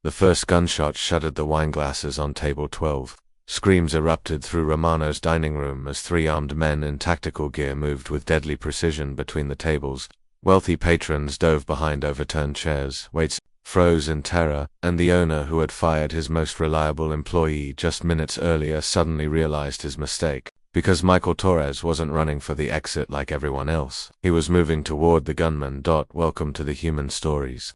The first gunshot shattered the wine glasses on table 12. Screams erupted through Romano's dining room as three armed men in tactical gear moved with deadly precision between the tables. Wealthy patrons dove behind overturned chairs, waits froze in terror, and the owner, who had fired his most reliable employee just minutes earlier, suddenly realized his mistake. Because Michael Torres wasn't running for the exit like everyone else, he was moving toward the gunmen. Welcome to the Human Stories.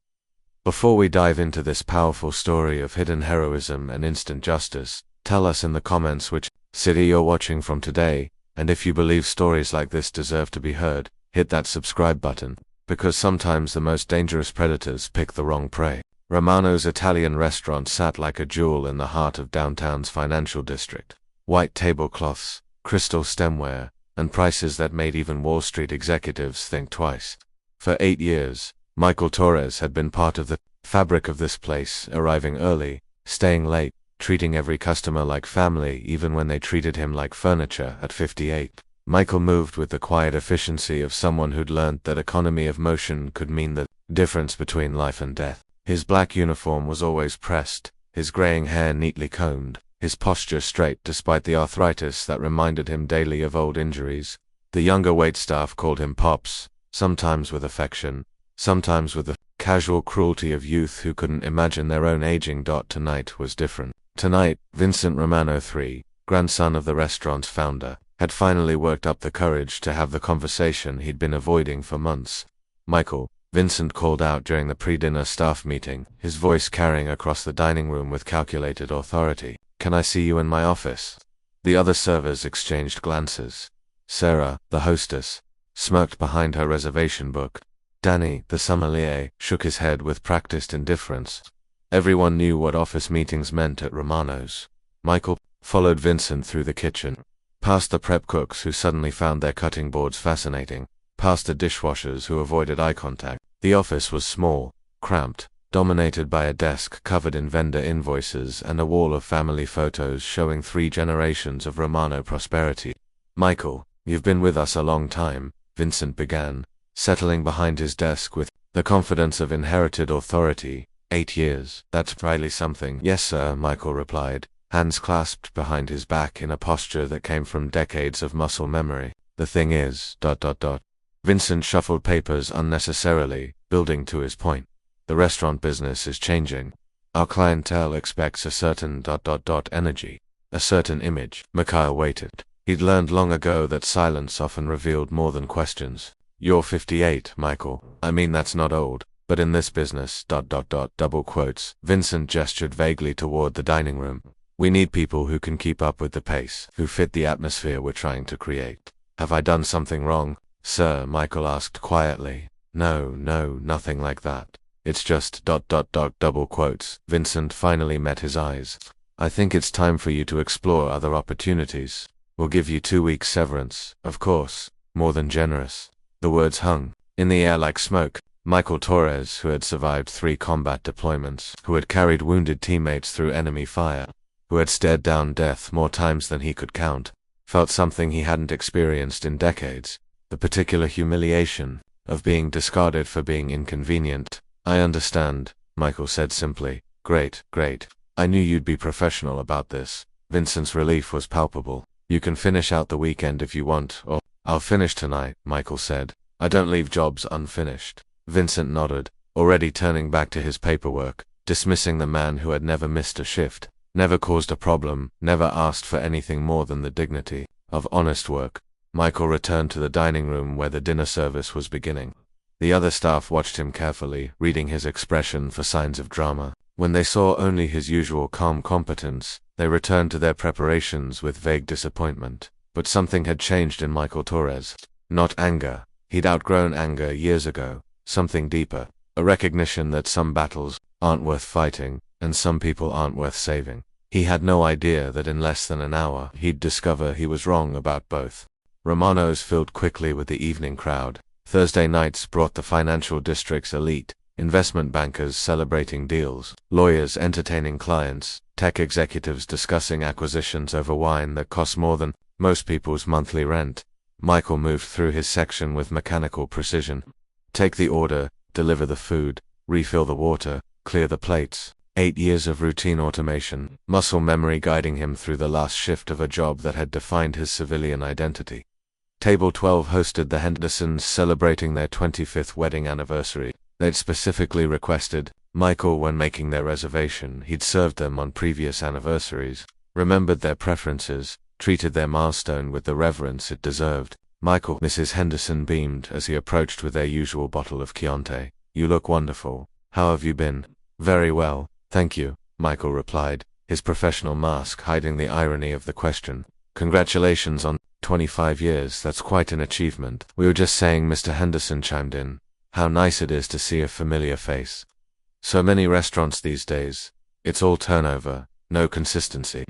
Before we dive into this powerful story of hidden heroism and instant justice, tell us in the comments which city you're watching from today, and if you believe stories like this deserve to be heard, hit that subscribe button, because sometimes the most dangerous predators pick the wrong prey. Romano's Italian restaurant sat like a jewel in the heart of downtown's financial district. White tablecloths, crystal stemware, and prices that made even Wall Street executives think twice. For 8 years, Michael Torres had been part of the fabric of this place, arriving early, staying late, treating every customer like family even when they treated him like furniture. At 58, Michael moved with the quiet efficiency of someone who'd learned that economy of motion could mean the difference between life and death. His black uniform was always pressed, his graying hair neatly combed, his posture straight despite the arthritis that reminded him daily of old injuries. The younger waitstaff called him Pops, sometimes with affection, sometimes with the casual cruelty of youth who couldn't imagine their own aging. Tonight was different. Tonight, Vincent Romano III, grandson of the restaurant's founder, had finally worked up the courage to have the conversation he'd been avoiding for months. "Michael," Vincent called out during the pre-dinner staff meeting, his voice carrying across the dining room with calculated authority. "Can I see you in my office?" The other servers exchanged glances. Sarah, the hostess, smirked behind her reservation book. Danny, the sommelier, shook his head with practiced indifference. Everyone knew what office meetings meant at Romano's. Michael followed Vincent through the kitchen, past the prep cooks who suddenly found their cutting boards fascinating, past the dishwashers who avoided eye contact. The office was small, cramped, dominated by a desk covered in vendor invoices and a wall of family photos showing 3 generations of Romano prosperity. "Michael, you've been with us a long time," Vincent began, settling behind his desk with the confidence of inherited authority. 8 years. That's really something." "Yes, sir," Michael replied, hands clasped behind his back in a posture that came from decades of muscle memory. "The thing is, ... Vincent shuffled papers unnecessarily, building to his point. "The restaurant business is changing. Our clientele expects a certain ... energy, a certain image." Mikhail waited. He'd learned long ago that silence often revealed more than questions. "You're 58, Michael. I mean, that's not old. But in this business ... double quotes. Vincent gestured vaguely toward the dining room. "We need people who can keep up with the pace, who fit the atmosphere we're trying to create." "Have I done something wrong, sir?" Michael asked quietly. No, nothing like that. It's just ... double quotes. Vincent finally met his eyes. "I think it's time for you to explore other opportunities. We'll give you 2 weeks severance, of course, more than generous." The words hung in the air like smoke. Michael Torres, who had survived 3 combat deployments, who had carried wounded teammates through enemy fire, who had stared down death more times than he could count, felt something he hadn't experienced in decades, the particular humiliation of being discarded for being inconvenient. "I understand," Michael said simply. Great. I knew you'd be professional about this." Vincent's relief was palpable. "You can finish out the weekend if you want, or..." "I'll finish tonight," Michael said. "I don't leave jobs unfinished." Vincent nodded, already turning back to his paperwork, dismissing the man who had never missed a shift, never caused a problem, never asked for anything more than the dignity of honest work. Michael returned to the dining room where the dinner service was beginning. The other staff watched him carefully, reading his expression for signs of drama. When they saw only his usual calm competence, they returned to their preparations with vague disappointment. But something had changed in Michael Torres. Not anger. He'd outgrown anger years ago. Something deeper. A recognition that some battles aren't worth fighting, and some people aren't worth saving. He had no idea that in less than an hour he'd discover he was wrong about both. Romano's filled quickly with the evening crowd. Thursday nights brought the financial district's elite, investment bankers celebrating deals, lawyers entertaining clients, tech executives discussing acquisitions over wine that cost more than most people's monthly rent. Michael moved through his section with mechanical precision. Take the order, deliver the food, refill the water, clear the plates. 8 years of routine automation, muscle memory guiding him through the last shift of a job that had defined his civilian identity. Table 12 hosted the Hendersons celebrating their 25th wedding anniversary. They'd specifically requested Michael when making their reservation. He'd served them on previous anniversaries, remembered their preferences, treated their milestone with the reverence it deserved. Michael, Mrs. Henderson beamed as he approached with their usual bottle of Chianti. You look wonderful. How have you been? Very well, thank you, Michael replied, his professional mask hiding the irony of the question. Congratulations on 25 years, that's quite an achievement. We were just saying, Mr. Henderson chimed in. How nice it is to see a familiar face. So many restaurants these days. It's all turnover, no consistency.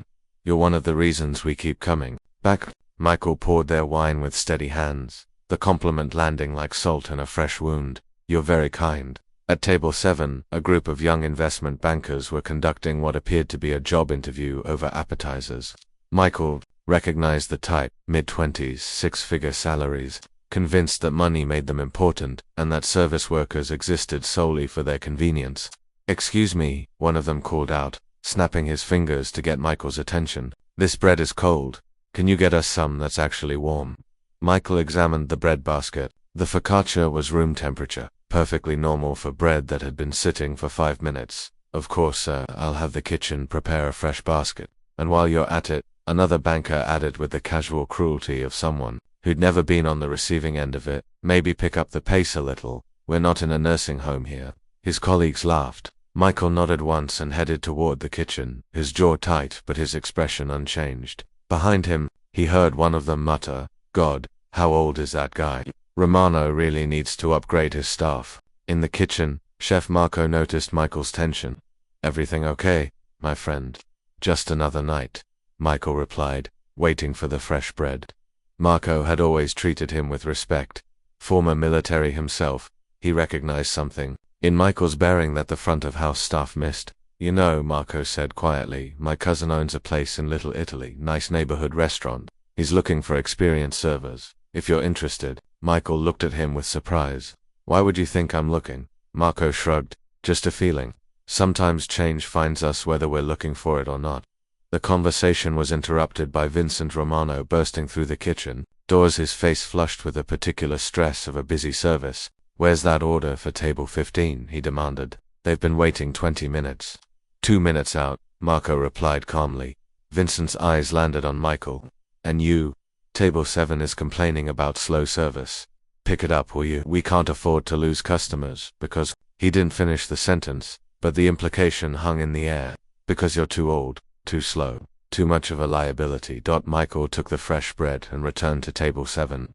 You're one of the reasons we keep coming back. Michael poured their wine with steady hands, the compliment landing like salt in a fresh wound. You're very kind. At table 7, a group of young investment bankers were conducting what appeared to be a job interview over appetizers. Michael recognized the type, mid-20s, six-figure salaries, convinced that money made them important and that service workers existed solely for their convenience. Excuse me, one of them called out, snapping his fingers to get Michael's attention. This bread is cold. Can you get us some that's actually warm? Michael examined the bread basket. The focaccia was room temperature, perfectly normal for bread that had been sitting for 5 minutes. Of course, sir, I'll have the kitchen prepare a fresh basket. And while you're at it, another banker added with the casual cruelty of someone who'd never been on the receiving end of it, maybe pick up the pace a little. We're not in a nursing home here. His colleagues laughed. Michael nodded once and headed toward the kitchen, his jaw tight but his expression unchanged. Behind him, he heard one of them mutter, God, how old is that guy? Romano really needs to upgrade his staff. In the kitchen, Chef Marco noticed Michael's tension. Everything okay, my friend? Just another night, Michael replied, waiting for the fresh bread. Marco had always treated him with respect. Former military himself, he recognized something in Michael's bearing that the front-of-house staff missed. You know, Marco said quietly, my cousin owns a place in Little Italy, nice neighborhood restaurant. He's looking for experienced servers. If you're interested. Michael looked at him with surprise. Why would you think I'm looking? Marco shrugged. Just a feeling. Sometimes change finds us whether we're looking for it or not. The conversation was interrupted by Vincent Romano bursting through the kitchen, doors, his face flushed with the particular stress of a busy service. Where's that order for table 15? He demanded. They've been waiting 20 minutes. 2 minutes out, Marco replied calmly. Vincent's eyes landed on Michael. And you? Table 7 is complaining about slow service. Pick it up, will you? We can't afford to lose customers, because... He didn't finish the sentence, but the implication hung in the air. Because you're too old, too slow, too much of a liability. Michael took the fresh bread and returned to table 7,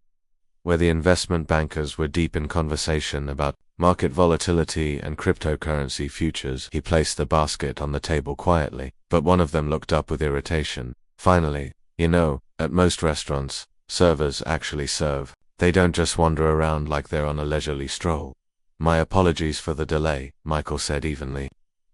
where the investment bankers were deep in conversation about market volatility and cryptocurrency futures. He placed the basket on the table quietly, but one of them looked up with irritation. Finally, you know, at most restaurants, servers actually serve. They don't just wander around like they're on a leisurely stroll. My apologies for the delay, Michael said evenly.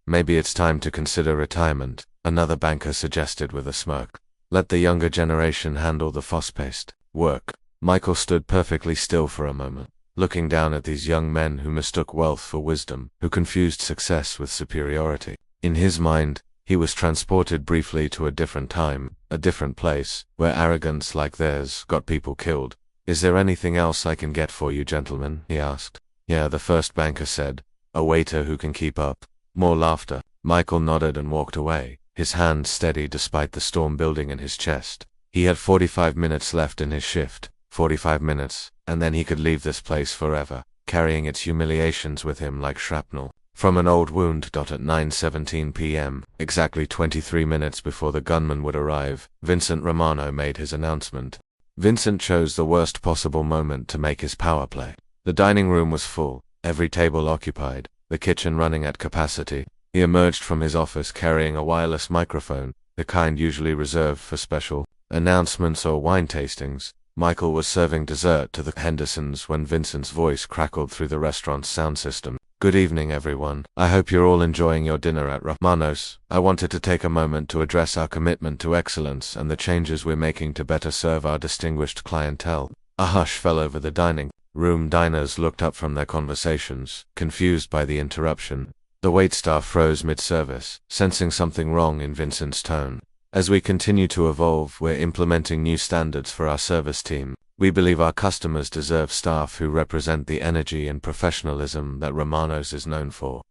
Maybe it's time to consider retirement, another banker suggested with a smirk. Let the younger generation handle the fast-paced work. Michael stood perfectly still for a moment, looking down at these young men who mistook wealth for wisdom, who confused success with superiority. In his mind, he was transported briefly to a different time, a different place, where arrogance like theirs got people killed. Is there anything else I can get for you, gentlemen? He asked. Yeah, the first banker said. A waiter who can keep up. More laughter. Michael nodded and walked away, his hand steady despite the storm building in his chest. He had 45 minutes left in his shift. 45 minutes, and then he could leave this place forever, carrying its humiliations with him like shrapnel. From an old wound. At 9:17 p.m., exactly 23 minutes before the gunman would arrive, Vincent Romano made his announcement. Vincent chose the worst possible moment to make his power play. The dining room was full, every table occupied, the kitchen running at capacity. He emerged from his office carrying a wireless microphone, the kind usually reserved for special announcements or wine tastings. Michael was serving dessert to the Hendersons when Vincent's voice crackled through the restaurant's sound system. Good evening, everyone. I hope you're all enjoying your dinner at Romano's. I wanted to take a moment to address our commitment to excellence and the changes we're making to better serve our distinguished clientele. A hush fell over the dining room. Diners looked up from their conversations, confused by the interruption. The waitstaff froze mid-service, sensing something wrong in Vincent's tone. As we continue to evolve, we're implementing new standards for our service team. We believe our customers deserve staff who represent the energy and professionalism that Romano's is known for.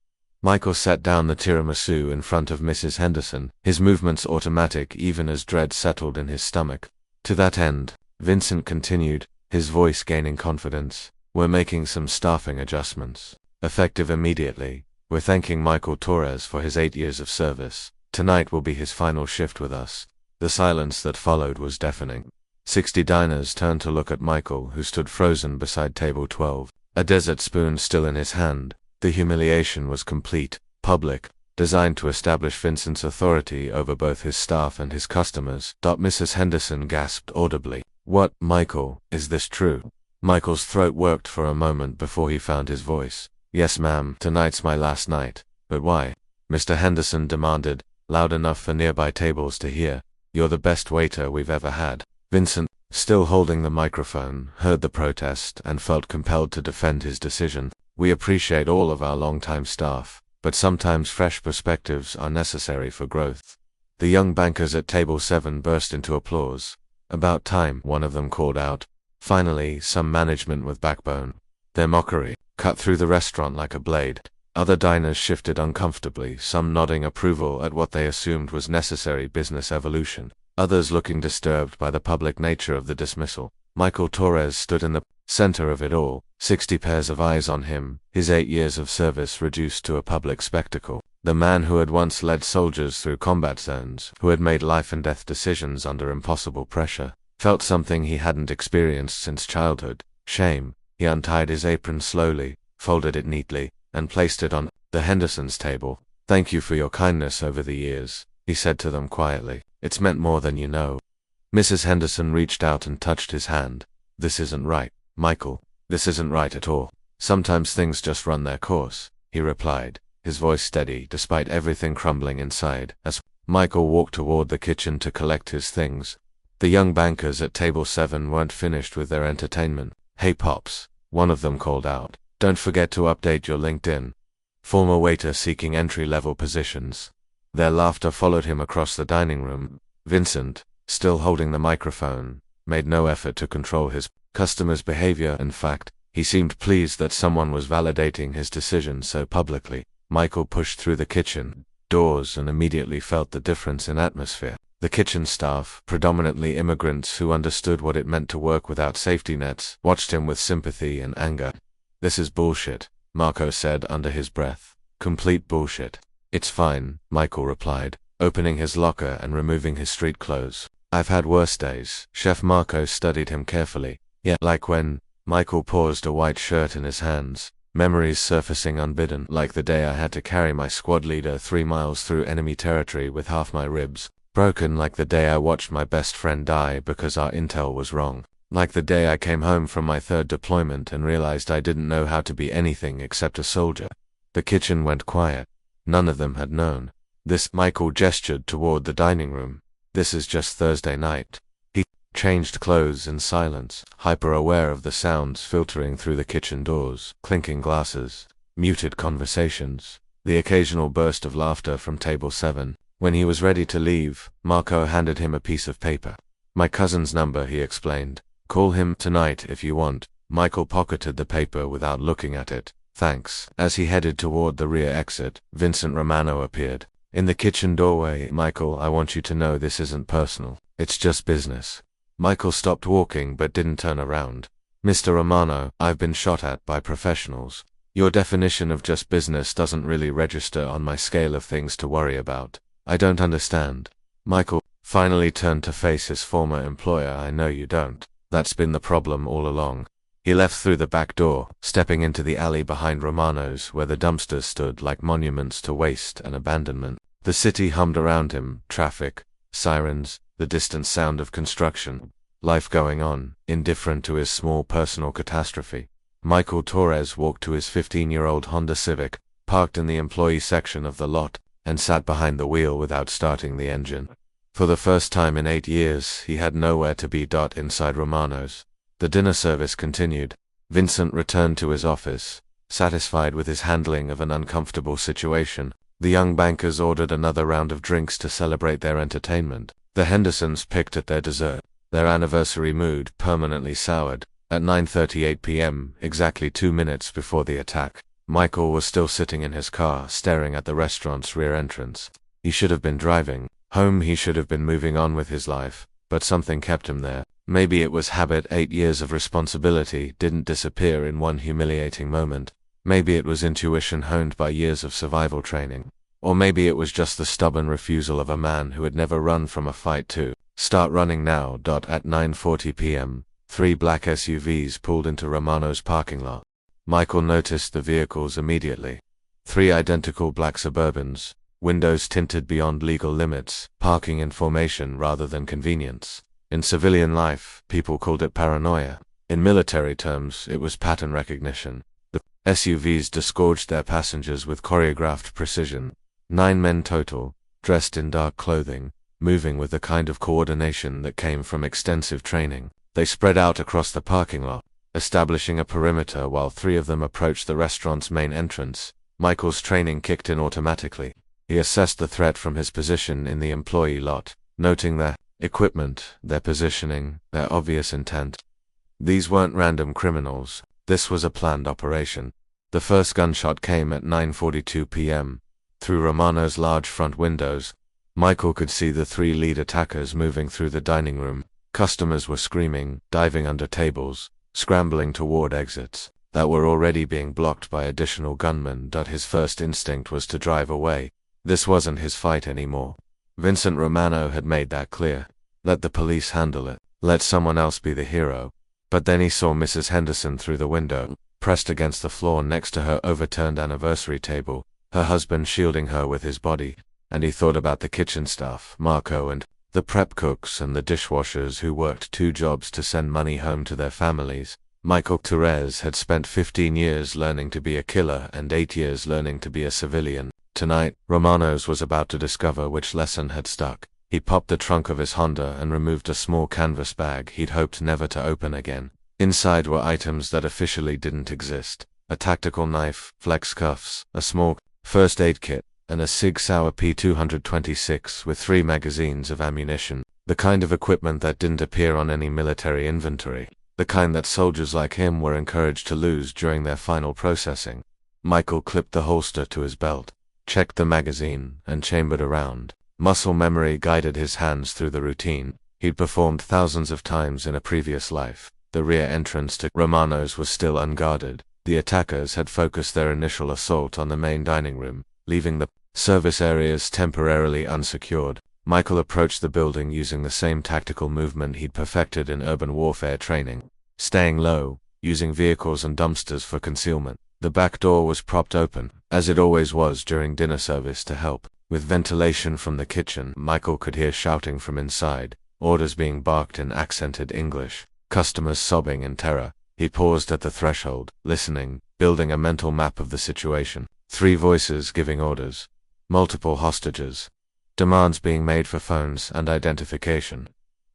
Michael set down the tiramisu in front of Mrs. Henderson, his movements automatic even as dread settled in his stomach. To that end, Vincent continued, his voice gaining confidence, we're making some staffing adjustments. Effective immediately, we're thanking Michael Torres for his 8 years of service. Tonight will be his final shift with us. The silence that followed was deafening. 60 diners turned to look at Michael, who stood frozen beside table 12, a dessert spoon still in his hand. The humiliation was complete, public, designed to establish Vincent's authority over both his staff and his customers. Mrs. Henderson gasped audibly. What, Michael, is this true? Michael's throat worked for a moment before he found his voice. Yes, ma'am, tonight's my last night. But why? Mr. Henderson demanded, loud enough for nearby tables to hear. You're the best waiter we've ever had. Vincent, still holding the microphone, heard the protest and felt compelled to defend his decision. We appreciate all of our longtime staff, but sometimes fresh perspectives are necessary for growth. The young bankers at table 7 burst into applause. About time, one of them called out. Finally, some management with backbone. Their mockery cut through the restaurant like a blade. Other diners shifted uncomfortably, some nodding approval at what they assumed was necessary business evolution, others looking disturbed by the public nature of the dismissal. Michael Torres stood in the center of it all, 60 pairs of eyes on him, his 8 years of service reduced to a public spectacle. The man who had once led soldiers through combat zones, who had made life-and-death decisions under impossible pressure, felt something he hadn't experienced since childhood, shame. He untied his apron slowly, folded it neatly, and placed it on the Hendersons' table. Thank you for your kindness over the years, he said to them quietly. It's meant more than you know. Mrs. Henderson reached out and touched his hand. This isn't right, Michael. This isn't right at all. Sometimes things just run their course, he replied, his voice steady despite everything crumbling inside, as Michael walked toward the kitchen to collect his things. The young bankers at table 7 weren't finished with their entertainment. Hey Pops, one of them called out. Don't forget to update your LinkedIn. Former waiter seeking entry-level positions. Their laughter followed him across the dining room. Vincent, still holding the microphone, made no effort to control his customer's behavior. In fact, he seemed pleased that someone was validating his decision so publicly. Michael pushed through the kitchen doors and immediately felt the difference in atmosphere. The kitchen staff, predominantly immigrants who understood what it meant to work without safety nets, watched him with sympathy and anger. This is bullshit, Marco said under his breath. Complete bullshit. It's fine, Michael replied, opening his locker and removing his street clothes. I've had worse days. Chef Marco studied him carefully. Yeah, like when Michael paused, a white shirt in his hands, memories surfacing unbidden, like the day I had to carry my squad leader 3 miles through enemy territory with half my ribs broken, like the day I watched my best friend die because our intel was wrong, like the day I came home from my 3rd deployment and realized I didn't know how to be anything except a soldier. The kitchen went quiet. None of them had known. This, Michael gestured toward the dining room. This is just Thursday night. He changed clothes in silence, hyper-aware of the sounds filtering through the kitchen doors, clinking glasses, muted conversations, the occasional burst of laughter from table 7. When he was ready to leave, Marco handed him a piece of paper. My cousin's number, he explained. Call him tonight if you want. Michael pocketed the paper without looking at it. Thanks. As he headed toward the rear exit, Vincent Romano appeared. In the kitchen doorway. Michael, I want you to know this isn't personal. It's just business. Michael stopped walking but didn't turn around. Mr. Romano, I've been shot at by professionals. Your definition of just business doesn't really register on my scale of things to worry about. I don't understand. Michael finally turned to face his former employer. I know you don't. That's been the problem all along. He left through the back door, stepping into the alley behind Romano's, where the dumpsters stood like monuments to waste and abandonment. The city hummed around him, traffic, sirens, the distant sound of construction. Life going on, indifferent to his small personal catastrophe. Michael Torres walked to his 15-year-old Honda Civic, parked in the employee section of the lot, and sat behind the wheel without starting the engine. For the first time in 8 years, he had nowhere to be. Inside Romano's. The dinner service continued. Vincent returned to his office, satisfied with his handling of an uncomfortable situation. The young bankers ordered another round of drinks to celebrate their entertainment. The Hendersons picked at their dessert, their anniversary mood permanently soured. At 9:38 p.m., exactly 2 minutes before the attack, Michael was still sitting in his car, staring at the restaurant's rear entrance. He should have been driving home, he should have been moving on with his life, but something kept him there. Maybe it was habit. 8 years of responsibility didn't disappear in one humiliating moment. Maybe it was intuition honed by years of survival training. Or maybe it was just the stubborn refusal of a man who had never run from a fight to start running now. At 9:40 p.m., 3 black SUVs pulled into Romano's parking lot. Michael noticed the vehicles immediately. 3 identical black Suburbans, windows tinted beyond legal limits, parking in formation rather than convenience. In civilian life, people called it paranoia. In military terms, it was pattern recognition. The SUVs disgorged their passengers with choreographed precision. 9 men total, dressed in dark clothing, moving with the kind of coordination that came from extensive training. They spread out across the parking lot, establishing a perimeter while 3 of them approached the restaurant's main entrance. Michael's training kicked in automatically. He assessed the threat from his position in the employee lot, noting their equipment, their positioning, their obvious intent. These weren't random criminals. This was a planned operation. The first gunshot came at 9:42 p.m. Through Romano's large front windows, Michael could see the 3 lead attackers moving through the dining room. Customers were screaming, diving under tables, scrambling toward exits that were already being blocked by additional gunmen. His first instinct was to drive away. This wasn't his fight anymore. Vincent Romano had made that clear. Let the police handle it. Let someone else be the hero. But then he saw Mrs. Henderson through the window, pressed against the floor next to her overturned anniversary table, her husband shielding her with his body. And he thought about the kitchen staff, Marco, and the prep cooks and the dishwashers who worked 2 jobs to send money home to their families. Michael Torres had spent 15 years learning to be a killer and 8 years learning to be a civilian. Tonight, Romano's was about to discover which lesson had stuck. He popped the trunk of his Honda and removed a small canvas bag he'd hoped never to open again. Inside were items that officially didn't exist. A tactical knife, flex cuffs, a small first aid kit, and a Sig Sauer P226 with 3 magazines of ammunition. The kind of equipment that didn't appear on any military inventory. The kind that soldiers like him were encouraged to lose during their final processing. Michael clipped the holster to his belt, checked the magazine, and chambered around. Muscle memory guided his hands through the routine he'd performed thousands of times in a previous life. The rear entrance to Romano's was still unguarded. The attackers had focused their initial assault on the main dining room, leaving the service areas temporarily unsecured. Michael approached the building using the same tactical movement he'd perfected in urban warfare training, staying low, using vehicles and dumpsters for concealment. The back door was propped open, as it always was during dinner service, to help with ventilation from the kitchen. Michael could hear shouting from inside, orders being barked in accented English, customers sobbing in terror. He paused at the threshold, listening, building a mental map of the situation. 3 voices giving orders, multiple hostages, demands being made for phones and identification.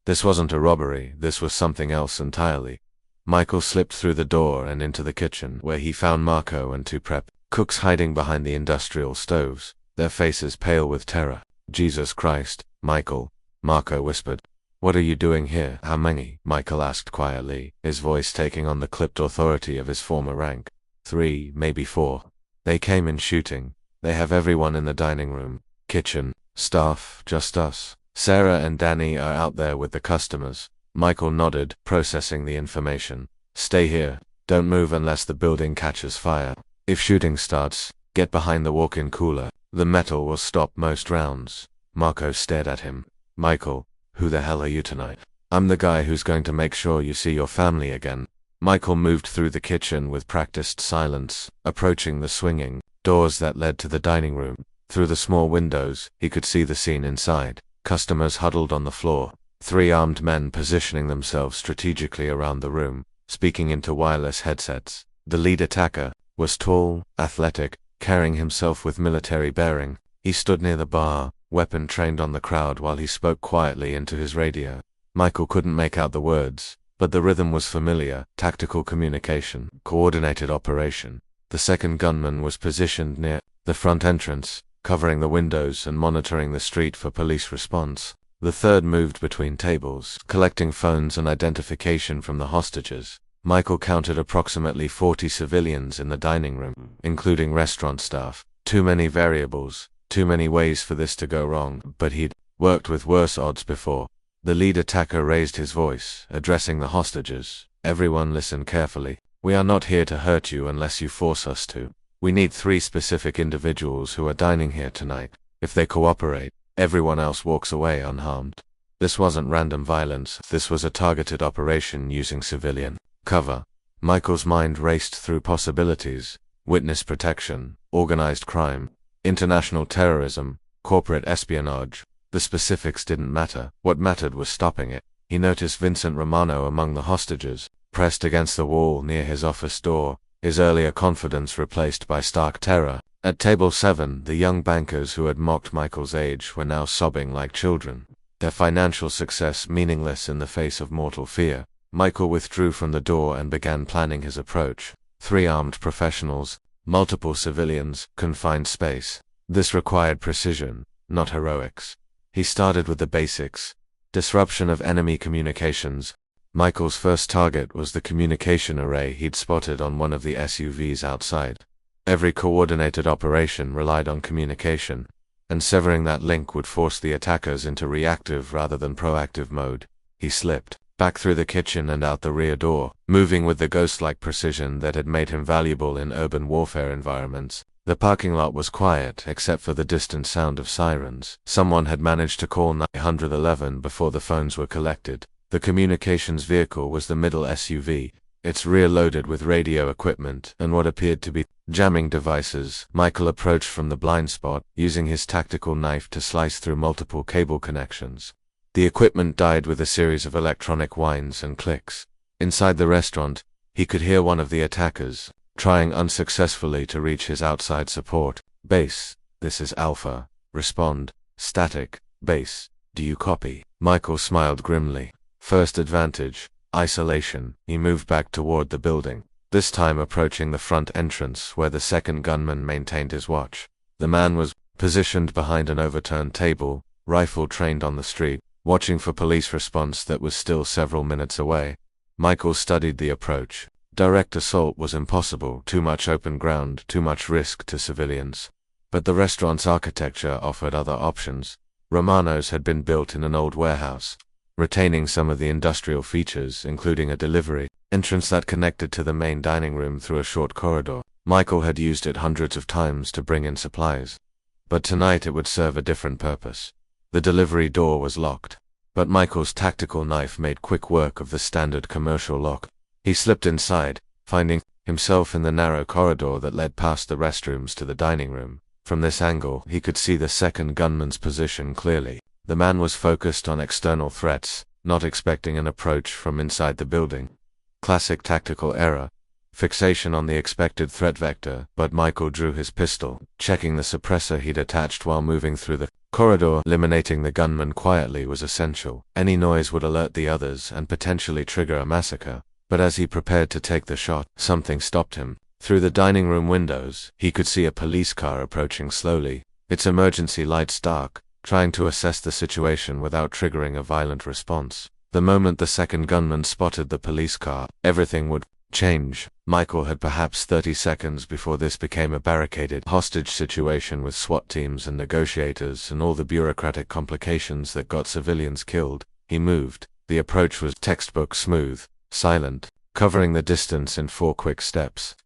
This wasn't a robbery, this was something else entirely. Michael slipped through the door and into the kitchen, where he found Marco and 2 prep cooks hiding behind the industrial stoves, their faces pale with terror. "Jesus Christ, Michael," Marco whispered. "What are you doing here?" "How many?" Michael asked quietly, his voice taking on the clipped authority of his former rank. 3, maybe 4. They came in shooting. They have everyone in the dining room, kitchen, staff, just us. Sarah and Danny are out there with the customers. Michael nodded, processing the information. "Stay here. Don't move unless the building catches fire. If shooting starts, get behind the walk-in cooler. The metal will stop most rounds." Marco stared at him. "Michael, who the hell are you tonight?" "I'm the guy who's going to make sure you see your family again." Michael moved through the kitchen with practiced silence, approaching the swinging doors that led to the dining room. Through the small windows, he could see the scene inside. Customers huddled on the floor, 3 armed men positioning themselves strategically around the room, speaking into wireless headsets. The lead attacker was tall, athletic, carrying himself with military bearing. He stood near the bar, weapon trained on the crowd, while he spoke quietly into his radio. Michael couldn't make out the words, but the rhythm was familiar: tactical communication, coordinated operation. The second gunman was positioned near the front entrance, covering the windows and monitoring the street for police response. The third moved between tables, collecting phones and identification from the hostages. Michael counted approximately 40 civilians in the dining room, including restaurant staff. Too many variables, too many ways for this to go wrong, but he'd worked with worse odds before. The lead attacker raised his voice, addressing the hostages. Everyone listen carefully. We are not here to hurt you unless you force us to. We need 3 specific individuals who are dining here tonight. If they cooperate, everyone else walks away unharmed. This wasn't random violence, this was a targeted operation using civilian cover. Michael's mind raced through possibilities: witness protection, organized crime, international terrorism, corporate espionage. The specifics didn't matter. What mattered was stopping it. He noticed Vincent Romano among the hostages, pressed against the wall near his office door, his earlier confidence replaced by stark terror. At table 7, the young bankers who had mocked Michael's age were now sobbing like children, their financial success meaningless in the face of mortal fear. Michael withdrew from the door and began planning his approach. 3 armed professionals, multiple civilians, confined space. This required precision, not heroics. He started with the basics: disruption of enemy communications. Michael's first target was the communication array he'd spotted on one of the SUVs outside. Every coordinated operation relied on communication, and severing that link would force the attackers into reactive rather than proactive mode. He slipped back through the kitchen and out the rear door, moving with the ghost-like precision that had made him valuable in urban warfare environments. The parking lot was quiet except for the distant sound of sirens. Someone had managed to call 911 before the phones were collected. The communications vehicle was the middle SUV, its rear loaded with radio equipment and what appeared to be jamming devices. Michael approached from the blind spot, using his tactical knife to slice through multiple cable connections. The equipment died with a series of electronic whines and clicks. Inside the restaurant, he could hear one of the attackers, trying unsuccessfully to reach his outside support. Base, this is Alpha. Respond. Static. Base, do you copy? Michael smiled grimly. First advantage, isolation. He moved back toward the building, this time approaching the front entrance where the second gunman maintained his watch. The man was positioned behind an overturned table, rifle trained on the street, watching for police response that was still several minutes away. Michael studied the approach. Direct assault was impossible, too much open ground, too much risk to civilians. But the restaurant's architecture offered other options. Romano's had been built in an old warehouse, retaining some of the industrial features, including a delivery entrance that connected to the main dining room through a short corridor. Michael had used it hundreds of times to bring in supplies, but tonight it would serve a different purpose. The delivery door was locked, but Michael's tactical knife made quick work of the standard commercial lock. He slipped inside, finding himself in the narrow corridor that led past the restrooms to the dining room. From this angle, he could see the second gunman's position clearly. The man was focused on external threats, not expecting an approach from inside the building. Classic tactical error. Fixation on the expected threat vector, but Michael drew his pistol, checking the suppressor he'd attached while moving through the corridor. Eliminating the gunman quietly was essential. Any noise would alert the others and potentially trigger a massacre. But as he prepared to take the shot, something stopped him. Through the dining room windows, he could see a police car approaching slowly, its emergency lights dark, trying to assess the situation without triggering a violent response. The moment the second gunman spotted the police car, everything would change. Michael had perhaps 30 seconds before this became a barricaded hostage situation with SWAT teams and negotiators and all the bureaucratic complications that got civilians killed. He moved. The approach was textbook smooth, silent, covering the distance in 4 quick steps.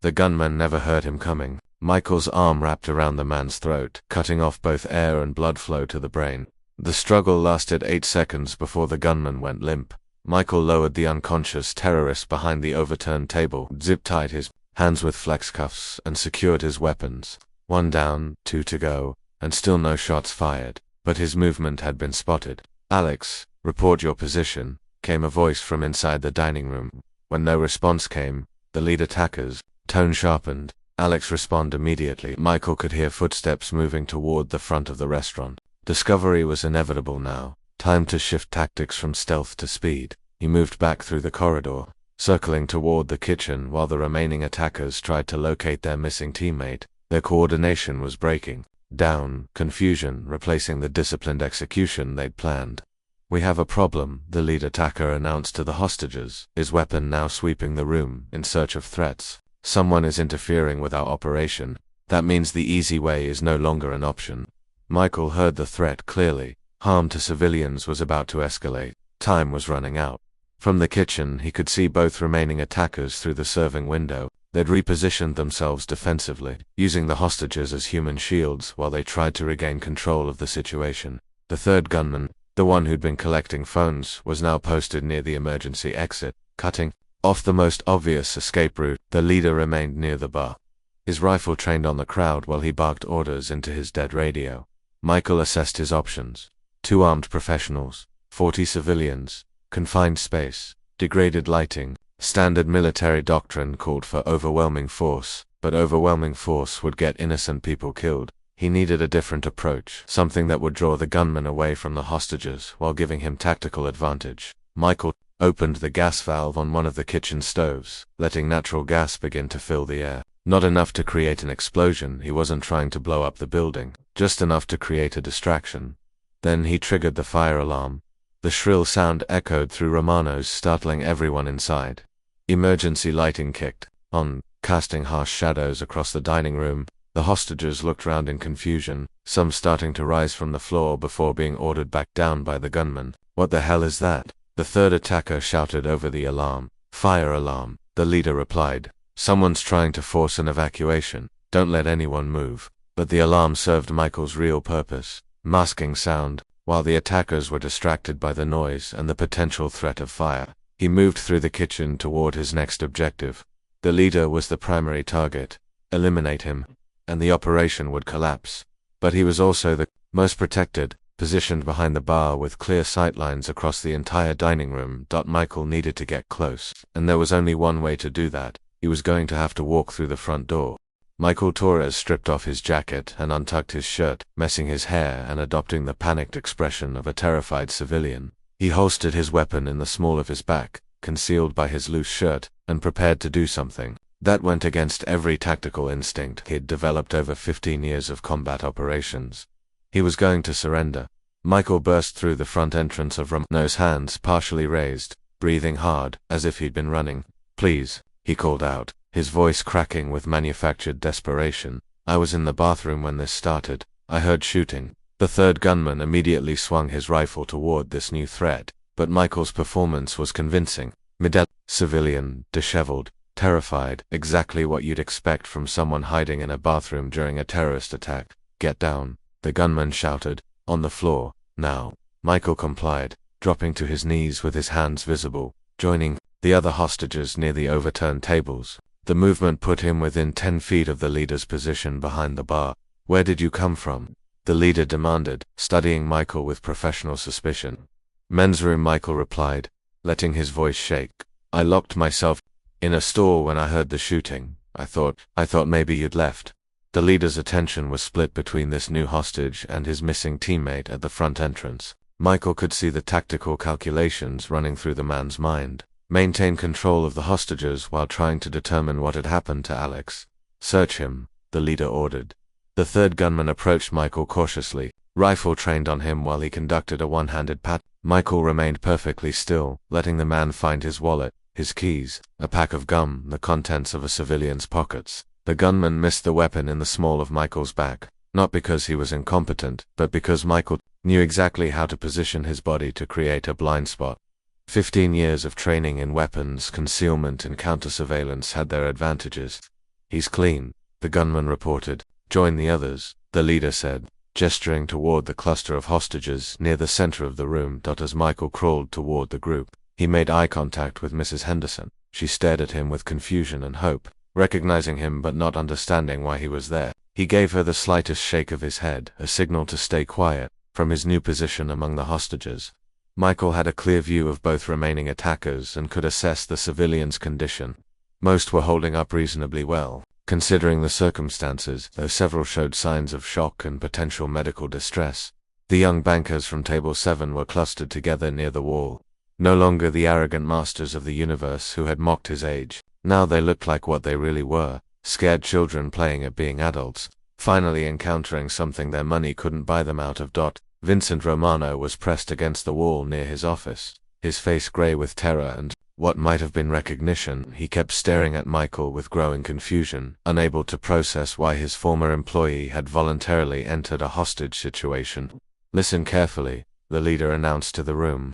The gunman never heard him coming. Michael's arm wrapped around the man's throat, cutting off both air and blood flow to the brain. The struggle lasted 8 seconds before the gunman went limp. Michael lowered the unconscious terrorist behind the overturned table, zip-tied his hands with flex cuffs, and secured his weapons. 1 down, 2 to go, and still no shots fired. But his movement had been spotted. "Alex, report your position," came a voice from inside the dining room. When no response came, the lead attacker's tone sharpened. "Alex, respond immediately." Michael could hear footsteps moving toward the front of the restaurant. Discovery was inevitable now. Time to shift tactics from stealth to speed. He moved back through the corridor, circling toward the kitchen while the remaining attackers tried to locate their missing teammate. Their coordination was breaking down, confusion replacing the disciplined execution they'd planned. "We have a problem," the lead attacker announced to the hostages, his weapon now sweeping the room in search of threats. "Someone is interfering with our operation. That means the easy way is no longer an option." Michael heard the threat clearly. Harm to civilians was about to escalate. Time was running out. From the kitchen, he could see both remaining attackers through the serving window. They'd repositioned themselves defensively, using the hostages as human shields while they tried to regain control of the situation. The third gunman, the one who'd been collecting phones, was now posted near the emergency exit, cutting off the most obvious escape route. The leader remained near the bar, his rifle trained on the crowd while he barked orders into his dead radio. Michael assessed his options. 2 armed professionals, 40 civilians, confined space, degraded lighting. Standard military doctrine called for overwhelming force, but overwhelming force would get innocent people killed. He needed a different approach, something that would draw the gunman away from the hostages while giving him tactical advantage. Michael opened the gas valve on one of the kitchen stoves, letting natural gas begin to fill the air. Not enough to create an explosion. He wasn't trying to blow up the building, just enough to create a distraction. Then he triggered the fire alarm. The shrill sound echoed through Romano's, startling everyone inside. Emergency lighting kicked on, casting harsh shadows across the dining room. The hostages looked round in confusion, some starting to rise from the floor before being ordered back down by the gunman. "What the hell is that?" the third attacker shouted over the alarm. "Fire alarm," the leader replied. "Someone's trying to force an evacuation. Don't let anyone move." But the alarm served Michael's real purpose, masking sound, while the attackers were distracted by the noise and the potential threat of fire. He moved through the kitchen toward his next objective. The leader was the primary target. Eliminate him, and the operation would collapse. But he was also the most protected, positioned behind the bar with clear sightlines across the entire dining room. Michael needed to get close, and there was only one way to do that. He was going to have to walk through the front door. Michael Torres stripped off his jacket and untucked his shirt, messing his hair and adopting the panicked expression of a terrified civilian. He holstered his weapon in the small of his back, concealed by his loose shirt, and prepared to do something that went against every tactical instinct he'd developed over 15 years of combat operations. He was going to surrender. Michael burst through the front entrance of Romano's, hands partially raised, breathing hard, as if he'd been running. "Please," he called out, his voice cracking with manufactured desperation. "I was in the bathroom when this started. I heard shooting." The third gunman immediately swung his rifle toward this new threat, but Michael's performance was convincing. Civilian, disheveled, terrified, exactly what you'd expect from someone hiding in a bathroom during a terrorist attack. "Get down," the gunman shouted. "On the floor, now." Michael complied, dropping to his knees with his hands visible, joining the other hostages near the overturned tables. The movement put him within 10 feet of the leader's position behind the bar. "Where did you come from?" the leader demanded, studying Michael with professional suspicion. "Men's room," Michael replied, letting his voice shake. "I locked myself in a store when I heard the shooting. I thought maybe you'd left." The leader's attention was split between this new hostage and his missing teammate at the front entrance. Michael could see the tactical calculations running through the man's mind. Maintain control of the hostages while trying to determine what had happened to Alex. "Search him," the leader ordered. The third gunman approached Michael cautiously, rifle trained on him while he conducted a one-handed pat. Michael remained perfectly still, letting the man find his wallet, his keys, a pack of gum, the contents of a civilian's pockets. The gunman missed the weapon in the small of Michael's back, not because he was incompetent, but because Michael knew exactly how to position his body to create a blind spot. 15 years of training in weapons, concealment, and counter-surveillance had their advantages. "He's clean," the gunman reported. "Join the others," the leader said, gesturing toward the cluster of hostages near the center of the room. As Michael crawled toward the group, he made eye contact with Mrs. Henderson. She stared at him with confusion and hope, recognizing him but not understanding why he was there. He gave her the slightest shake of his head, a signal to stay quiet, from his new position among the hostages. Michael had a clear view of both remaining attackers and could assess the civilians' condition. Most were holding up reasonably well, considering the circumstances, though several showed signs of shock and potential medical distress. The young bankers from Table 7 were clustered together near the wall. No longer the arrogant masters of the universe who had mocked his age. Now they looked like what they really were, scared children playing at being adults, finally encountering something their money couldn't buy them out of. Vincent Romano was pressed against the wall near his office, his face gray with terror and what might have been recognition. He kept staring at Michael with growing confusion, unable to process why his former employee had voluntarily entered a hostage situation. "Listen carefully," the leader announced to the room.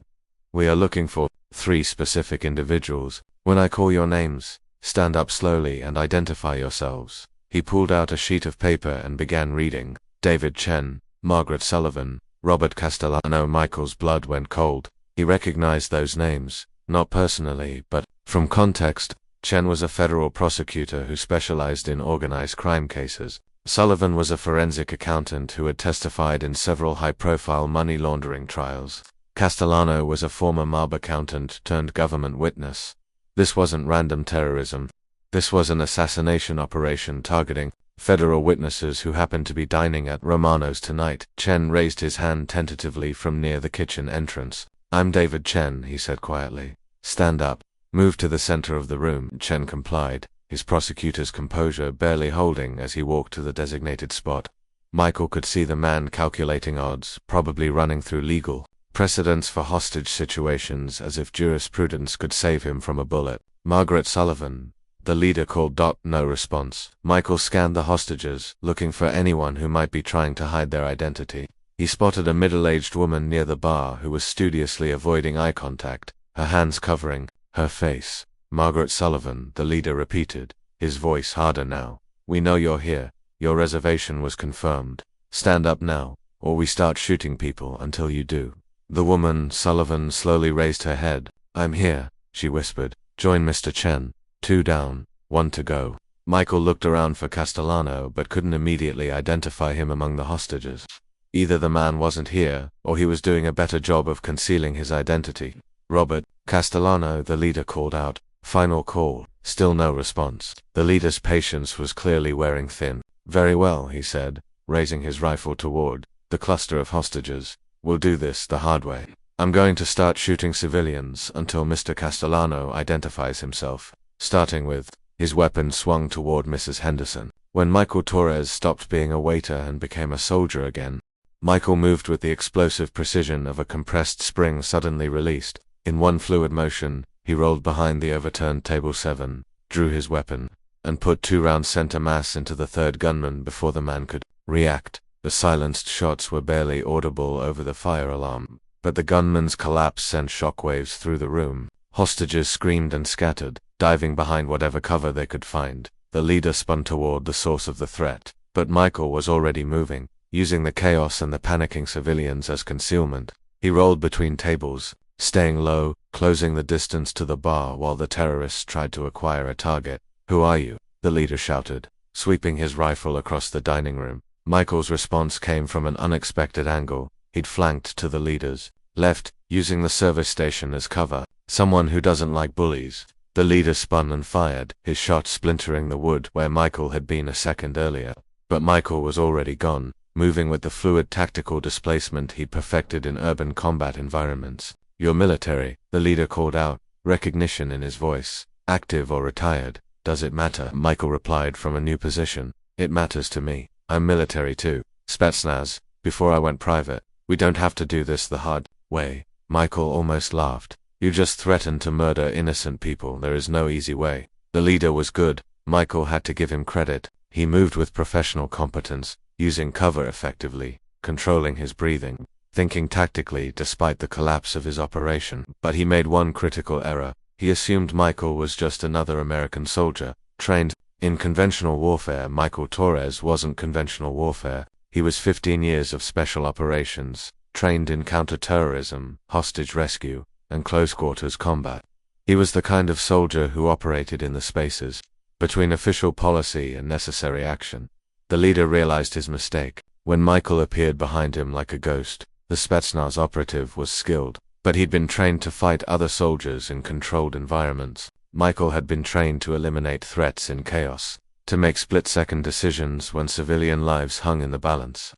"We are looking for 3 specific individuals. When I call your names, stand up slowly and identify yourselves." He pulled out a sheet of paper and began reading. David Chen, Margaret Sullivan, Robert Castellano. Michael's blood went cold. He recognized those names, not personally, but from context. Chen was a federal prosecutor who specialized in organized crime cases. Sullivan was a forensic accountant who had testified in several high-profile money laundering trials. Castellano was a former mob accountant turned government witness. This wasn't random terrorism. This was an assassination operation targeting federal witnesses who happened to be dining at Romano's tonight. Chen raised his hand tentatively from near the kitchen entrance. "I'm David Chen," he said quietly. "Stand up. Move to the center of the room." Chen complied, his prosecutor's composure barely holding as he walked to the designated spot. Michael could see the man calculating odds, probably running through legal precedents for hostage situations as if jurisprudence could save him from a bullet. "Margaret Sullivan," the leader called. No response. Michael scanned the hostages, looking for anyone who might be trying to hide their identity. He spotted a middle-aged woman near the bar who was studiously avoiding eye contact, her hands covering her face. "Margaret Sullivan," the leader repeated, his voice harder now. "We know you're here. Your reservation was confirmed. Stand up now, or we start shooting people until you do." The woman, Sullivan, slowly raised her head. "I'm here," she whispered. "Join Mr. Chen. 2 down, 1 to go." Michael looked around for Castellano but couldn't immediately identify him among the hostages. Either the man wasn't here, or he was doing a better job of concealing his identity. "Robert Castellano," the leader called out. Final call. Still no response. The leader's patience was clearly wearing thin. "Very well," he said, raising his rifle toward the cluster of hostages. "We'll do this the hard way. I'm going to start shooting civilians until Mr. Castellano identifies himself, starting with..." His weapon swung toward Mrs. Henderson. When Michael Torres stopped being a waiter and became a soldier again, Michael moved with the explosive precision of a compressed spring suddenly released. In one fluid motion, he rolled behind the overturned table 7, drew his weapon, and put 2 rounds center mass into the 3rd gunman before the man could react. The silenced shots were barely audible over the fire alarm, but the gunman's collapse sent shockwaves through the room. Hostages screamed and scattered, diving behind whatever cover they could find. The leader spun toward the source of the threat, but Michael was already moving, using the chaos and the panicking civilians as concealment. He rolled between tables, staying low, closing the distance to the bar while the terrorists tried to acquire a target. "Who are you?" the leader shouted, sweeping his rifle across the dining room. Michael's response came from an unexpected angle. He'd flanked to the leader's left, using the service station as cover. "Someone who doesn't like bullies." The leader spun and fired, his shot splintering the wood where Michael had been a second earlier. But Michael was already gone, moving with the fluid tactical displacement he'd perfected in urban combat environments. "You're military," the leader called out, recognition in his voice. "Active or retired? Does it matter?" Michael replied from a new position. "It matters to me. I'm military too. Spetsnaz, before I went private. We don't have to do this the hard way." Michael almost laughed. "You just threatened to murder innocent people. There is no easy way." The leader was good. Michael had to give him credit. He moved with professional competence, using cover effectively, controlling his breathing, thinking tactically despite the collapse of his operation. But he made one critical error. He assumed Michael was just another American soldier, trained in conventional warfare. Michael Torres wasn't conventional warfare. He was 15 years of special operations, trained in counter-terrorism, hostage rescue, and close-quarters combat. He was the kind of soldier who operated in the spaces between official policy and necessary action. The leader realized his mistake. When Michael appeared behind him like a ghost, the Spetsnaz operative was skilled, but he'd been trained to fight other soldiers in controlled environments. Michael had been trained to eliminate threats in chaos, to make split-second decisions when civilian lives hung in the balance.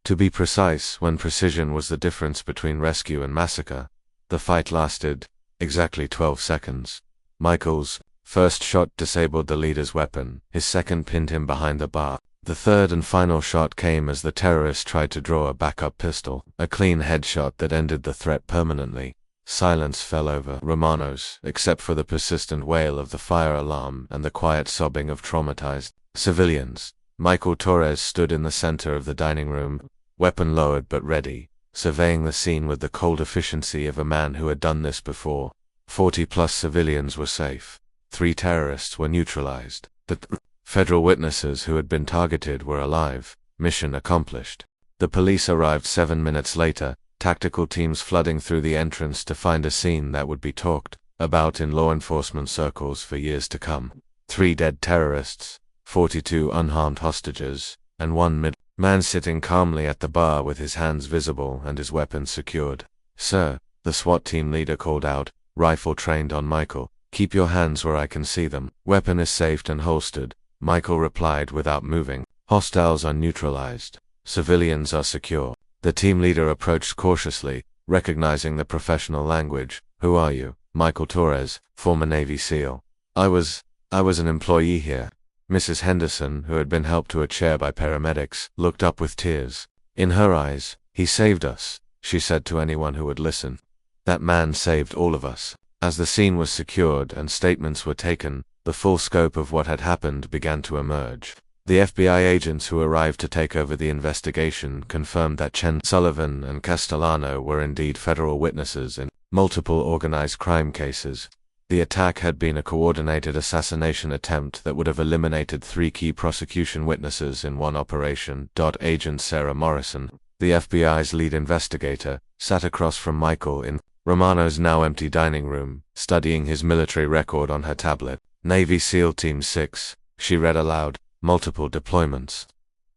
To be precise, when precision was the difference between rescue and massacre. The fight lasted Exactly 12 seconds. Michael's first shot disabled the leader's weapon. His second pinned him behind the bar. The third and final shot came as the terrorist tried to draw a backup pistol, a clean headshot that ended the threat permanently. Silence fell over Romano's, except for the persistent wail of the fire alarm and the quiet sobbing of traumatized civilians. Michael Torres stood in the center of the dining room, weapon lowered but ready, surveying the scene with the cold efficiency of a man who had done this before. 40-plus civilians were safe. 3 terrorists were neutralized. The federal witnesses who had been targeted were alive. Mission accomplished. The police arrived 7 minutes later, tactical teams flooding through the entrance to find a scene that would be talked about in law enforcement circles for years to come. 3 dead terrorists, 42 unharmed hostages, and 1 man sitting calmly at the bar with his hands visible and his weapons secured. "Sir," the SWAT team leader called out, rifle trained on Michael, "keep your hands where I can see them." "Weapon is safed and holstered," Michael replied without moving. "Hostiles are neutralized. Civilians are secure." The team leader approached cautiously, recognizing the professional language. "Who are you?" "Michael Torres, former Navy SEAL. I was an employee here." Mrs. Henderson, who had been helped to a chair by paramedics, looked up with tears in her eyes. "He saved us," she said to anyone who would listen. "That man saved all of us." As the scene was secured and statements were taken, the full scope of what had happened began to emerge. The FBI agents who arrived to take over the investigation confirmed that Chen, Sullivan, and Castellano were indeed federal witnesses in multiple organized crime cases. The attack had been a coordinated assassination attempt that would have eliminated 3 key prosecution witnesses in one operation. Agent Sarah Morrison, the FBI's lead investigator, sat across from Michael in Romano's now empty dining room, studying his military record on her tablet. "Navy SEAL Team 6, she read aloud, "multiple deployments.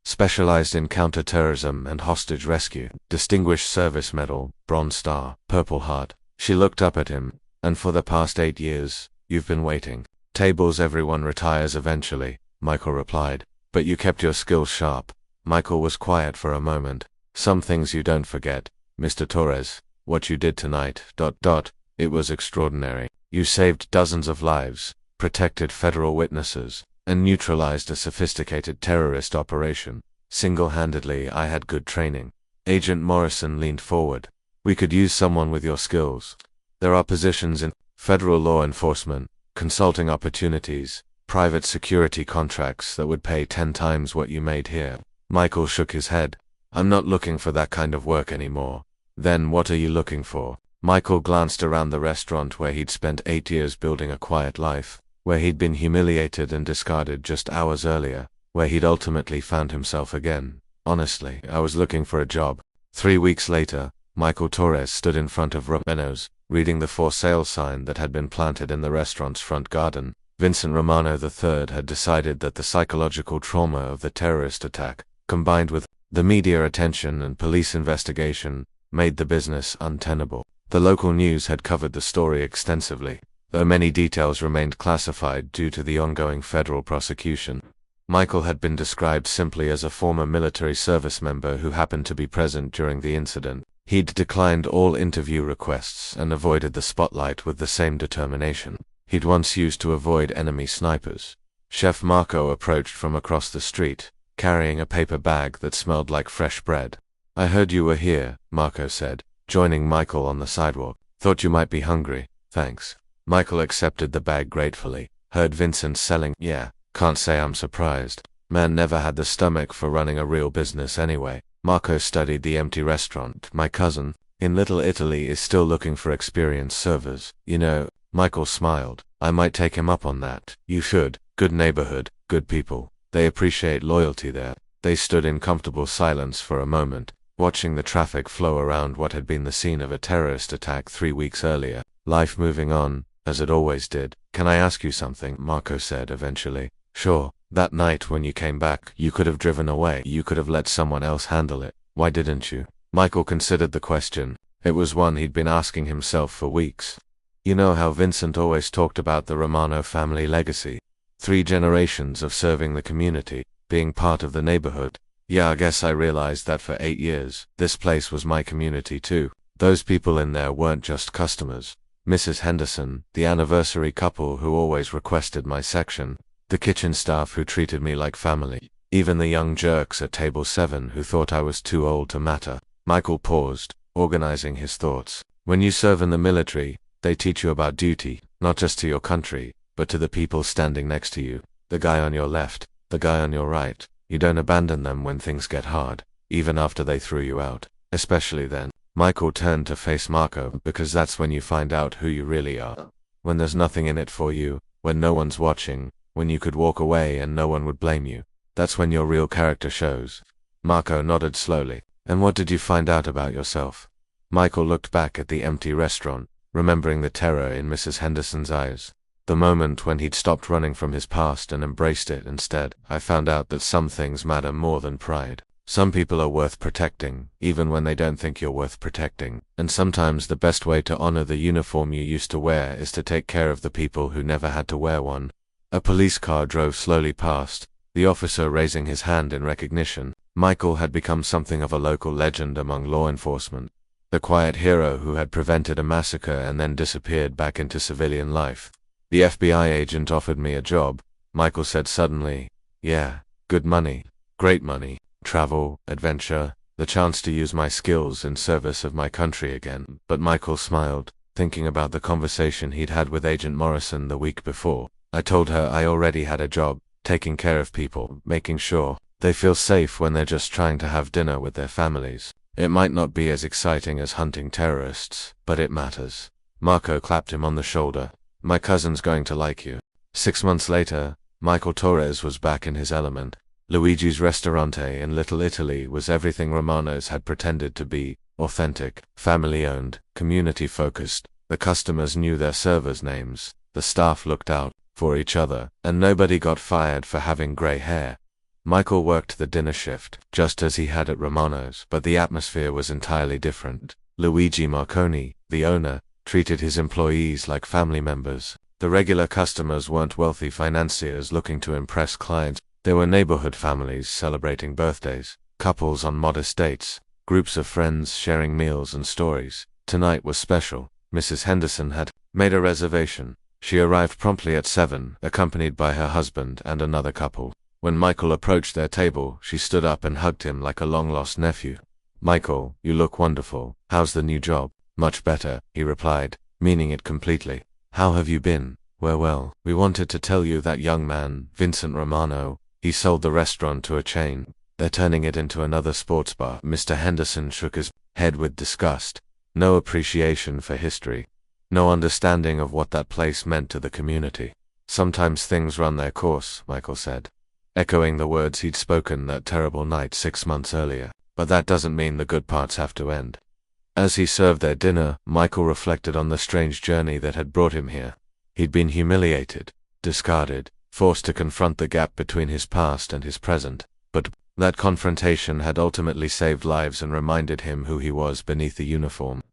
Specialized in counterterrorism and hostage rescue. Distinguished Service Medal, Bronze Star, Purple Heart." She looked up at him. "And for the past 8 years, you've been waiting." "Tables, everyone retires eventually," Michael replied. "But you kept your skills sharp." Michael was quiet for a moment. "Some things you don't forget, Mr. Torres. What you did tonight, it was extraordinary. You saved dozens of lives, protected federal witnesses, and neutralized a sophisticated terrorist operation. Single-handedly, I had good training." Agent Morrison leaned forward. "We could use someone with your skills. There are positions in federal law enforcement, consulting opportunities, private security contracts that would pay 10 times what you made here." Michael shook his head. "I'm not looking for that kind of work anymore." "Then what are you looking for?" Michael glanced around the restaurant where he'd spent 8 years building a quiet life, where he'd been humiliated and discarded just hours earlier, where he'd ultimately found himself again. "Honestly, I was looking for a job." 3 weeks later, Michael Torres stood in front of Romano's, reading the for sale sign that had been planted in the restaurant's front garden. Vincent Romano III had decided that the psychological trauma of the terrorist attack, combined with the media attention and police investigation, made the business untenable. The local news had covered the story extensively, though many details remained classified due to the ongoing federal prosecution. Michael had been described simply as a former military service member who happened to be present during the incident. He'd declined all interview requests and avoided the spotlight with the same determination he'd once used to avoid enemy snipers. Chef Marco approached from across the street, carrying a paper bag that smelled like fresh bread. "I heard you were here," Marco said, joining Michael on the sidewalk. "Thought you might be hungry. Thanks." Michael accepted the bag gratefully. "Heard Vincent selling." "Yeah, can't say I'm surprised. Man never had the stomach for running a real business anyway." Marco studied the empty restaurant. "My cousin, in Little Italy, is still looking for experienced servers. You know," Michael smiled, "I might take him up on that." "You should. Good neighborhood, good people. They appreciate loyalty there." They stood in comfortable silence for a moment, watching the traffic flow around what had been the scene of a terrorist attack 3 weeks earlier. Life moving on, as it always did. "Can I ask you something?" Marco said eventually. "Sure. That night when you came back, you could have driven away. You could have let someone else handle it. Why didn't you?" Michael considered the question. It was one he'd been asking himself for weeks. "You know how Vincent always talked about the Romano family legacy? 3 generations of serving the community, being part of the neighborhood. Yeah, I guess I realized that for 8 years. This place was my community too. Those people in there weren't just customers. Mrs. Henderson, the anniversary couple who always requested my section, the kitchen staff who treated me like family, even the young jerks at table 7 who thought I was too old to matter. Michael paused, organizing his thoughts. When you serve in the military, they teach you about duty, not just to your country, but to the people standing next to you. The guy on your left, the guy on your right. You don't abandon them when things get hard, even after they threw you out. Especially then. Michael turned to face Marco, because that's when you find out who you really are. When there's nothing in it for you, when no one's watching, when you could walk away and no one would blame you. That's when your real character shows. Marco nodded slowly. And what did you find out about yourself? Michael looked back at the empty restaurant, remembering the terror in Mrs. Henderson's eyes. The moment when he'd stopped running from his past and embraced it instead. I found out that some things matter more than pride. Some people are worth protecting, even when they don't think you're worth protecting. And sometimes the best way to honor the uniform you used to wear is to take care of the people who never had to wear one. A police car drove slowly past, the officer raising his hand in recognition. Michael had become something of a local legend among law enforcement. The quiet hero who had prevented a massacre and then disappeared back into civilian life. The FBI agent offered me a job, Michael said suddenly. Yeah, good money, great money, travel, adventure, the chance to use my skills in service of my country again. But Michael smiled, thinking about the conversation he'd had with Agent Morrison the week before. I told her I already had a job, taking care of people, making sure they feel safe when they're just trying to have dinner with their families. It might not be as exciting as hunting terrorists, but it matters. Marco clapped him on the shoulder. My cousin's going to like you. 6 months later, Michael Torres was back in his element. Luigi's Ristorante in Little Italy was everything Romano's had pretended to be: authentic, family-owned, community-focused. The customers knew their servers' names, the staff looked out for each other, and nobody got fired for having gray hair. Michael worked the dinner shift, just as he had at Romano's, but the atmosphere was entirely different. Luigi Marconi, the owner, treated his employees like family members. The regular customers weren't wealthy financiers looking to impress clients. They were neighborhood families celebrating birthdays, couples on modest dates, groups of friends sharing meals and stories. Tonight was special. Mrs. Henderson had made a reservation. She arrived promptly at 7, accompanied by her husband and another couple. When Michael approached their table, she stood up and hugged him like a long-lost nephew. Michael, you look wonderful. How's the new job? Much better, he replied, meaning it completely. How have you been? Well, we wanted to tell you that young man, Vincent Romano, he sold the restaurant to a chain. They're turning it into another sports bar. Mr. Henderson shook his head with disgust. No appreciation for history. No understanding of what that place meant to the community. Sometimes things run their course, Michael said, echoing the words he'd spoken that terrible night 6 months earlier. But that doesn't mean the good parts have to end. As he served their dinner, Michael reflected on the strange journey that had brought him here. He'd been humiliated, discarded, forced to confront the gap between his past and his present. But that confrontation had ultimately saved lives and reminded him who he was beneath the uniform.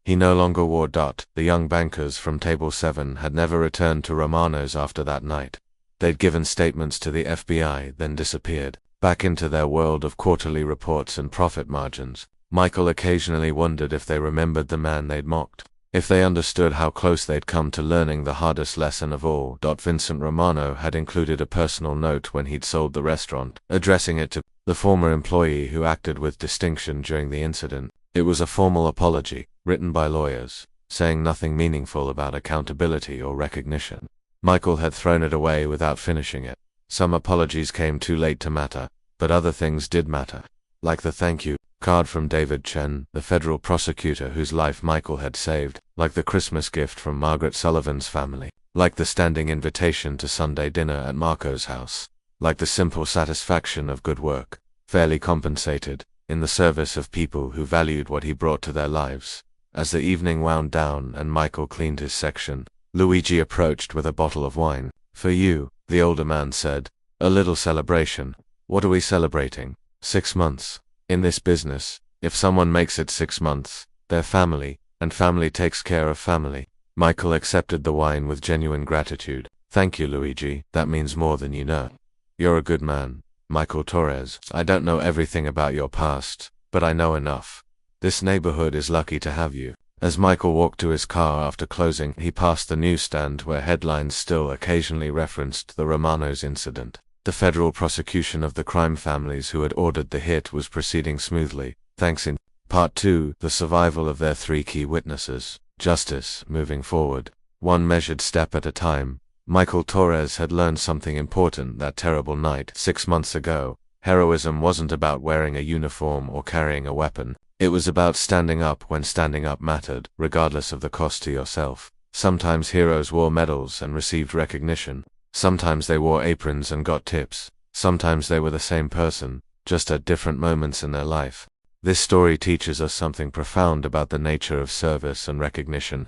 He no longer wore . The young bankers from Table 7 had never returned to Romano's after that night. They'd given statements to the FBI, then disappeared, back into their world of quarterly reports and profit margins. Michael occasionally wondered if they remembered the man they'd mocked, if they understood how close they'd come to learning the hardest lesson of all. Vincent Romano had included a personal note when he'd sold the restaurant, addressing it to the former employee who acted with distinction during the incident. It was a formal apology, written by lawyers, saying nothing meaningful about accountability or recognition. Michael had thrown it away without finishing it. Some apologies came too late to matter, but other things did matter. Like the thank you card from David Chen, the federal prosecutor whose life Michael had saved, like the Christmas gift from Margaret Sullivan's family, like the standing invitation to Sunday dinner at Marco's house, like the simple satisfaction of good work, fairly compensated, in the service of people who valued what he brought to their lives. As the evening wound down and Michael cleaned his section, Luigi approached with a bottle of wine. For you, the older man said, a little celebration. What are we celebrating? 6 months. In this business, if someone makes it 6 months, they're family, and family takes care of family. Michael accepted the wine with genuine gratitude. Thank you, Luigi, that means more than you know. You're a good man, Michael Torres. I don't know everything about your past, but I know enough. This neighborhood is lucky to have you. As Michael walked to his car after closing, he passed the newsstand where headlines still occasionally referenced the Romano's incident. The federal prosecution of the crime families who had ordered the hit was proceeding smoothly, thanks in part to the survival of their three key witnesses. Justice moving forward, one measured step at a time. Michael Torres had learned something important that terrible night 6 months ago. Heroism wasn't about wearing a uniform or carrying a weapon. It was about standing up when standing up mattered, regardless of the cost to yourself. Sometimes heroes wore medals and received recognition. Sometimes they wore aprons and got tips. Sometimes they were the same person, just at different moments in their life. This story teaches us something profound about the nature of service and recognition.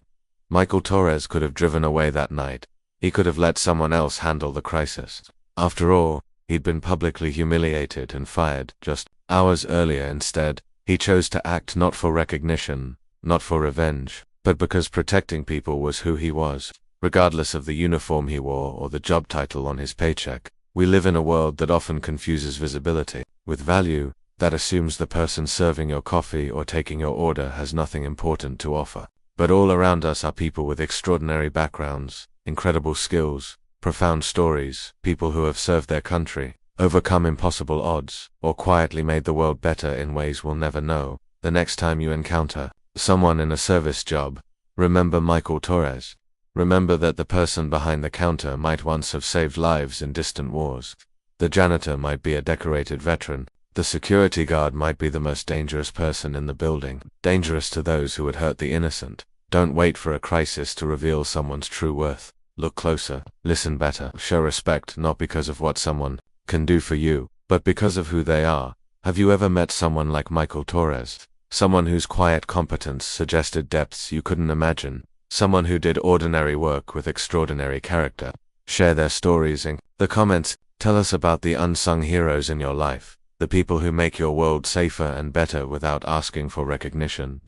Michael Torres could have driven away that night. He could have let someone else handle the crisis. After all, he'd been publicly humiliated and fired just hours earlier. Instead, he chose to act not for recognition, not for revenge, but because protecting people was who he was, regardless of the uniform he wore or the job title on his paycheck. We live in a world that often confuses visibility with value, that assumes the person serving your coffee or taking your order has nothing important to offer. But all around us are people with extraordinary backgrounds, incredible skills, profound stories, people who have served their country, overcome impossible odds, or quietly made the world better in ways we'll never know. The next time you encounter someone in a service job, remember Michael Torres. Remember that the person behind the counter might once have saved lives in distant wars. The janitor might be a decorated veteran. The security guard might be the most dangerous person in the building, dangerous to those who would hurt the innocent. Don't wait for a crisis to reveal someone's true worth. Look closer, listen better, show respect not because of what someone can do for you, but because of who they are. Have you ever met someone like Michael Torres? Someone whose quiet competence suggested depths you couldn't imagine. Someone who did ordinary work with extraordinary character. Share their stories in the comments. Tell us about the unsung heroes in your life, the people who make your world safer and better without asking for recognition.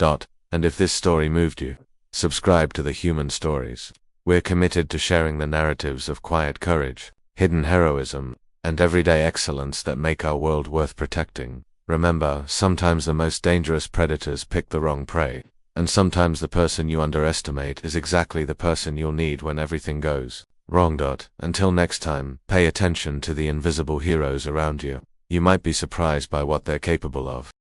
And if this story moved you, subscribe to the Human Stories. We're committed to sharing the narratives of quiet courage, hidden heroism, and everyday excellence that make our world worth protecting. Remember, sometimes the most dangerous predators pick the wrong prey, and sometimes the person you underestimate is exactly the person you'll need when everything goes wrong. Until next time, pay attention to the invisible heroes around you. You might be surprised by what they're capable of.